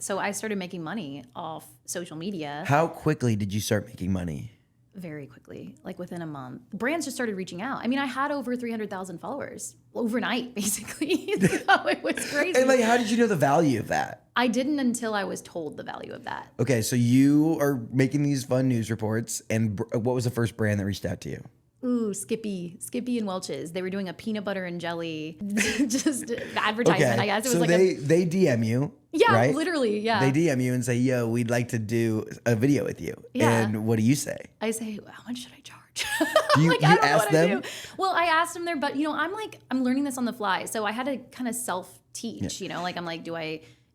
So I started making money off social media How quickly did you start making money? very quickly, like within a month. Brands just started reaching out. I mean, I had over 300,000 followers overnight, basically. So it was crazy. And like, how did you know the value of that? I didn't until I was told the value of that. Okay, so you are making these fun news reports, and what was the first brand that reached out to you? Ooh, Skippy and Welch's. They were doing a peanut butter and jelly just advertisement, I guess. It was so like they DM you. yeah, right? literally, yeah. They DM you and say, "Yo, we'd like to do a video with you." Yeah. And what do you say? I say, how much should I charge? Do you, like, you I don't know ask what I them? do. Well, I asked them there, but I'm learning this on the fly. So I had to kind of self-teach, I'm like,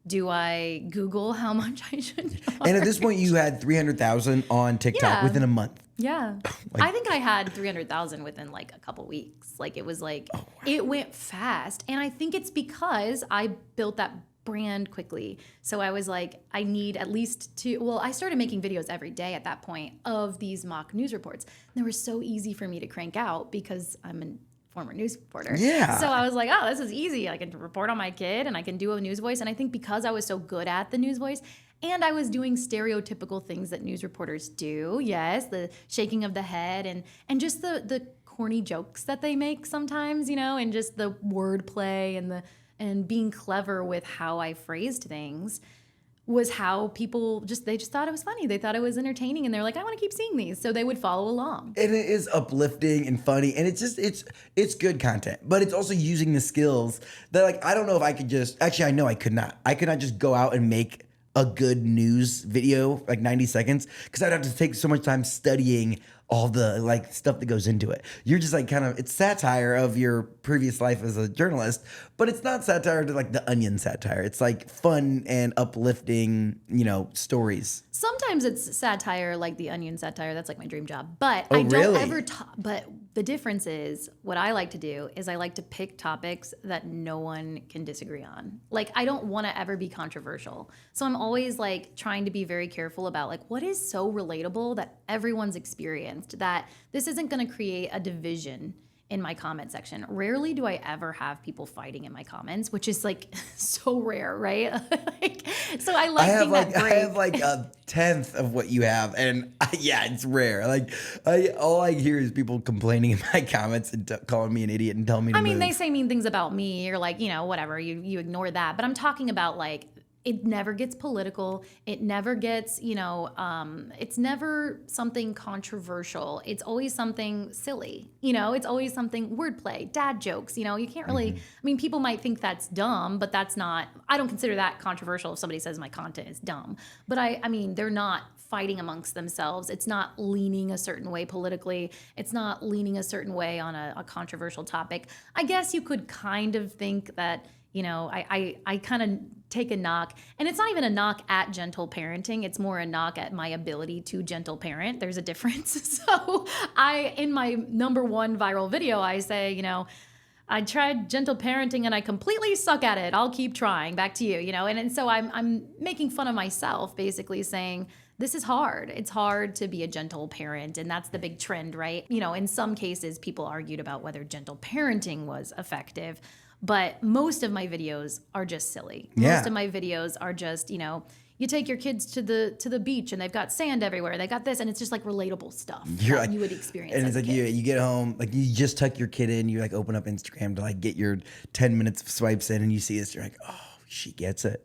do I Google how much I should charge? And at this point, you had 300,000 on TikTok Yeah. within a month. Yeah. I think I had 300,000 within like a couple weeks. Like it was like, it went fast. And I think it's because I built that brand quickly. So I was like, I need at least I started making videos every day at that point of these mock news reports. And they were so easy for me to crank out because I'm a former news reporter. Yeah. So I was like, oh, this is easy. I can report on my kid and I can do a news voice. And I think because I was so good at the news voice, and I was doing stereotypical things that news reporters do. Yes, the shaking of the head and just the corny jokes that they make sometimes, and just the wordplay and being clever with how I phrased things was how people they just thought it was funny. They thought it was entertaining and they're like, I want to keep seeing these. So they would follow along. And it is uplifting and funny, and it's good content, but it's also using the skills that, like, I don't know if I could I know I could not. I could not just go out and make a good news video, like 90 seconds, because I'd have to take so much time studying all the like stuff that goes into it. You're just like it's satire of your previous life as a journalist, but it's not satire to like the Onion satire. It's like fun and uplifting, stories. Sometimes it's satire like the Onion satire. That's like my dream job. But Oh, I don't really? ever but the difference is what I like to do is I like to pick topics that no one can disagree on. Like I don't want to ever be controversial. So I'm always like trying to be very careful about like what is so relatable that everyone's experienced, that this isn't going to create a division in my comment section. Rarely do I ever have people fighting in my comments, which is like so rare, right? So I like being that I brave. have like a tenth of what you have, and yeah, it's rare. Like all I hear is people complaining in my comments and calling me an idiot and telling me to move. They say mean things about me or like, whatever, you ignore that. But I'm talking about like, it never gets political. It never gets, it's never something controversial. It's always something silly. It's always something wordplay, dad jokes. You can't really, people might think that's dumb, but that's not, I don't consider that controversial if somebody says my content is dumb. But they're not fighting amongst themselves. It's not leaning a certain way politically. It's not leaning a certain way on a controversial topic. I guess you could kind of think that, I kind of take a knock, and it's not even a knock at gentle parenting. It's more a knock at my ability to gentle parent. There's a difference. So in my #1 viral video, I say, I tried gentle parenting and I completely suck at it. I'll keep trying. Back to you, and so I'm making fun of myself, basically saying, this is hard. It's hard to be a gentle parent, and that's the big trend, right? In some cases, people argued about whether gentle parenting was effective. But most of my videos are just silly. Yeah. Most of my videos are just, you take your kids to the beach and they've got sand everywhere. They got this, and it's just like relatable stuff that you would experience. And as it's a like kid. you get home, like you just tuck your kid in, you like open up Instagram to like get your 10 minutes of swipes in, and you see this, you're like, oh, she gets it.